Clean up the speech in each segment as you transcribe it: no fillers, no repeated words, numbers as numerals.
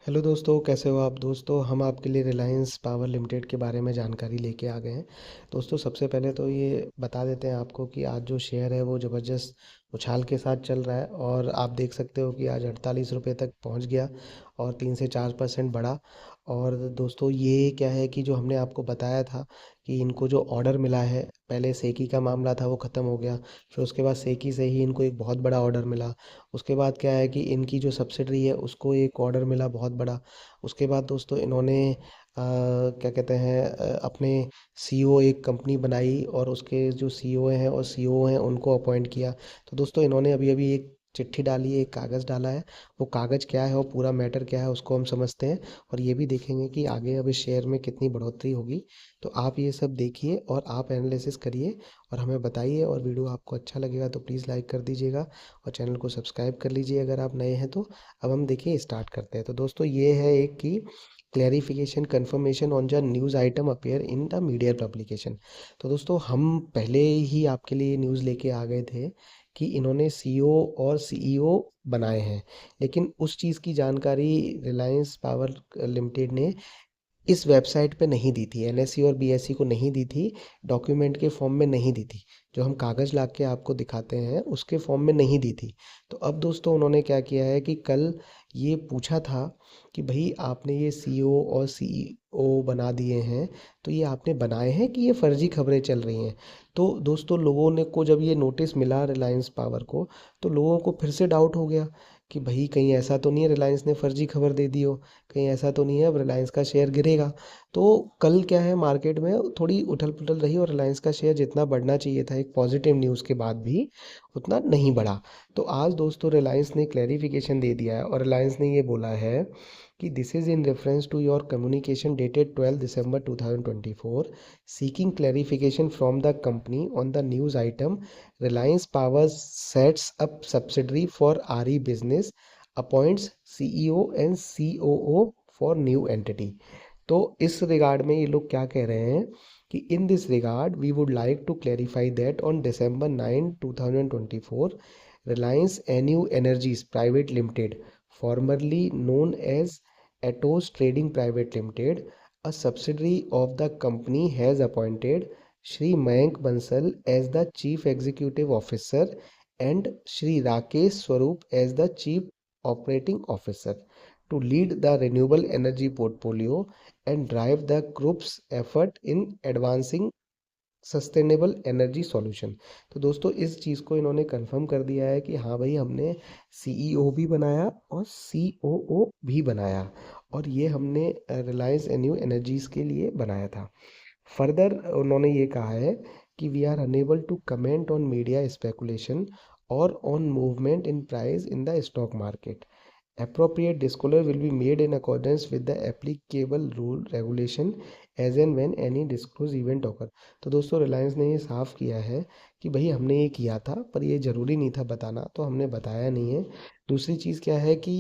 Hello दोस्तों, कैसे हो आप? दोस्तों, हम आपके लिए रिलायंस पावर लिमिटेड के बारे में जानकारी लेके आ गए हैं। दोस्तों, सबसे पहले तो ये बता देते हैं आपको कि आज जो शेयर है वो ज़बरदस्त उछाल के साथ चल रहा है और आप देख सकते हो कि आज 48 रुपये तक पहुंच गया और 3 से 4% बढ़ा। और दोस्तों, ये क्या है कि जो हमने आपको बताया था कि इनको जो ऑर्डर मिला है, पहले सेकी का मामला था वो ख़त्म हो गया। फिर उसके बाद सेकी से ही इनको एक बहुत बड़ा ऑर्डर मिला। उसके बाद क्या है कि इनकी जो सब्सिडरी है उसको एक ऑर्डर मिला बहुत बड़ा। उसके बाद दोस्तों इन्होंने क्या कहते हैं, अपने सीईओ एक कंपनी बनाई और उसके जो सीईओ हैं और सीईओ हैं उनको अपॉइंट किया। तो दोस्तों इन्होंने अभी अभी एक चिट्ठी डाली है, एक कागज़ डाला है। वो कागज़ क्या है और पूरा मैटर क्या है उसको हम समझते हैं और ये भी देखेंगे कि आगे अब इस शेयर में कितनी बढ़ोतरी होगी। तो आप ये सब देखिए और आप एनालिसिस करिए और हमें बताइए। और वीडियो आपको अच्छा लगेगा तो प्लीज़ लाइक कर दीजिएगा और चैनल को सब्सक्राइब कर लीजिए अगर आप नए हैं तो। अब हम देखिए स्टार्ट करते हैं। तो दोस्तों, ये है एक की clarification confirmation on the news item appear in the media publication. तो दोस्तों, हम पहले ही आपके लिए न्यूज़ लेके आ गए थे कि इन्होंने सीईओ और सीईओ बनाए हैं, लेकिन उस चीज़ की जानकारी रिलायंस पावर लिमिटेड ने इस वेबसाइट पे नहीं दी थी, एनएससी और बीएससी को नहीं दी थी, डॉक्यूमेंट के फॉर्म में नहीं दी थी। जो हम कागज़ ला के आपको दिखाते हैं उसके फॉर्म में नहीं दी थी। तो अब दोस्तों उन्होंने क्या किया है कि कल ये पूछा था कि भाई आपने ये सीईओ और सीईओ बना दिए हैं, तो ये आपने बनाए हैं कि ये फर्जी खबरें चल रही हैं। तो दोस्तों, लोगों ने को जब ये नोटिस मिला रिलायंस पावर को, तो लोगों को फिर से डाउट हो गया कि भाई कहीं ऐसा तो नहीं है रिलायंस ने फर्जी खबर दे दी हो, कहीं ऐसा तो नहीं है अब रिलायंस का शेयर गिरेगा। तो कल क्या है, मार्केट में थोड़ी उथल पुथल रही और रिलायंस का शेयर जितना बढ़ना चाहिए था एक पॉजिटिव न्यूज़ के बाद भी, उतना नहीं बढ़ा। तो आज दोस्तों रिलायंस ने क्लैरिफिकेशन दे दिया है और रिलायंस ने ये बोला है कि this is in reference to your communication dated 12 December 2024 seeking clarification from the company on the news item Reliance power sets up subsidiary for RE business appoints CEO and COO for new entity. तो इस regard में ये लोग क्या कह रहे हैं कि in this regard we would like to clarify that on December 9 2024 Reliance NU energies private limited formerly known as Atos Trading Private Limited, a subsidiary of the company has appointed Shri Mayank Bansal as the Chief Executive Officer and Shri Rakesh Swarup as the Chief Operating Officer to lead the renewable energy portfolio and drive the group's effort in advancing sustainable energy solution. तो दोस्तों, इस चीज़ को इन्होंने confirm कर दिया है कि हाँ भाई, हमने सीईओ भी बनाया और सीओओ भी बनाया और ये हमने रिलायंस एन्यू एनर्जीज के लिए बनाया था। फर्दर उन्होंने ये कहा है कि we are unable to comment on media speculation और on movement in price in the stock market. Appropriate disclosure will be made in accordance with the applicable rule regulation as and when any disclosed event occur। तो दोस्तों, रिलायंस ने ये साफ किया है कि भाई हमने ये किया था पर ये ज़रूरी नहीं था बताना, तो हमने बताया नहीं है। दूसरी चीज़ क्या है कि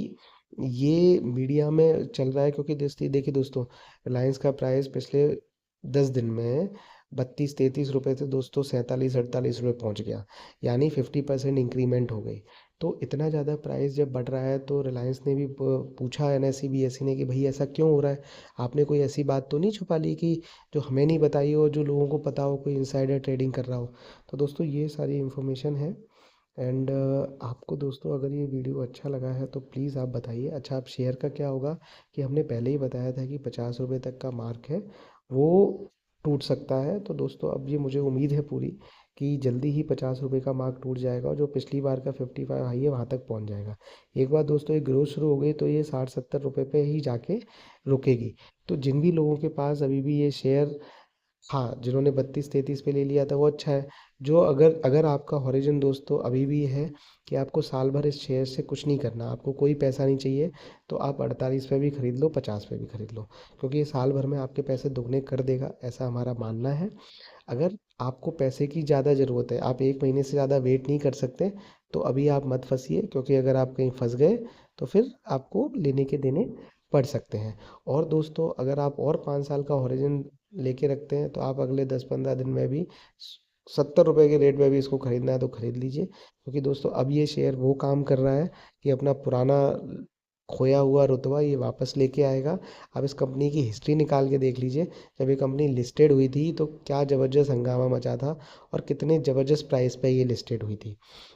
ये मीडिया में चल रहा है क्योंकि देखिए दोस्तों, रिलायंस का प्राइस पिछले 10 दिन में 32-33 रुपए से दोस्तों 47-48 रुपये पहुंच गया, यानी 50% इंक्रीमेंट हो गई। तो इतना ज़्यादा प्राइस जब बढ़ रहा है तो रिलायंस ने भी पूछा एनएससी बीएससी ने कि भाई ऐसा क्यों हो रहा है, आपने कोई ऐसी बात तो नहीं छुपा ली कि जो हमें नहीं बताई हो, जो लोगों को पता हो, कोई इनसाइडर ट्रेडिंग कर रहा हो। तो दोस्तों, ये सारी इन्फॉर्मेशन है। एंड आपको दोस्तों अगर ये वीडियो अच्छा लगा है तो प्लीज़ आप बताइए। अच्छा, आप शेयर का क्या होगा कि हमने पहले ही बताया था कि 50 रुपये तक का मार्क है वो टूट सकता है। तो दोस्तों, अब ये मुझे उम्मीद है पूरी कि जल्दी ही 50 रुपये का मार्क टूट जाएगा और जो पिछली बार का 55 हाई है वहाँ तक पहुँच जाएगा। एक बार दोस्तों ये ग्रोथ शुरू हो गई तो ये 60-70 रुपये पे ही जाके रुकेगी। तो जिन भी लोगों के पास अभी भी ये शेयर, हाँ, जिन्होंने 32-33 पे ले लिया था वो अच्छा है। जो अगर अगर आपका हॉरिजन दोस्तों अभी भी है कि आपको साल भर इस शेयर से कुछ नहीं करना, आपको कोई पैसा नहीं चाहिए, तो आप 48 पे भी खरीद लो, 50 पे भी खरीद लो, क्योंकि ये साल भर में आपके पैसे दुगने कर देगा, ऐसा हमारा मानना है। अगर आपको पैसे की ज़्यादा ज़रूरत है, आप 1 महीने से ज़्यादा वेट नहीं कर सकते, तो अभी आप मत फंसिए, क्योंकि अगर आप कहीं फंस गए तो फिर आपको लेने के देने पड़ सकते हैं। और दोस्तों, अगर आप और 5 साल का हॉरिजन लेके रखते हैं तो आप अगले 10-15 दिन में भी 70 रुपए के रेट में भी इसको खरीदना है तो खरीद लीजिए, क्योंकि दोस्तों अब ये शेयर वो काम कर रहा है कि अपना पुराना खोया हुआ रुतबा ये वापस लेके आएगा। आप इस कंपनी की हिस्ट्री निकाल के देख लीजिए, जब ये कंपनी लिस्टेड हुई थी तो क्या ज़बरदस्त हंगामा मचा था और कितने ज़बरदस्त प्राइस पे ये लिस्टेड हुई थी।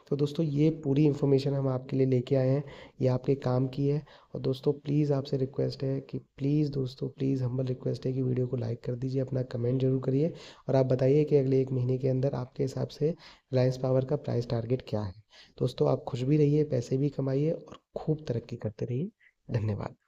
तो दोस्तों ये पूरी इन्फॉर्मेशन हम आपके लिए लेके आए हैं, ये आपके काम की है। और दोस्तों प्लीज़ आपसे रिक्वेस्ट है कि प्लीज़ दोस्तों प्लीज़ हम्बल रिक्वेस्ट है कि वीडियो को लाइक कर दीजिए, अपना कमेंट जरूर करिए और आप बताइए कि अगले 1 महीने के अंदर आपके हिसाब से रिलायंस पावर का प्राइस टारगेट क्या है। दोस्तों आप खुश भी रहिए, पैसे भी कमाइए और खूब तरक्की करते रहिए। धन्यवाद।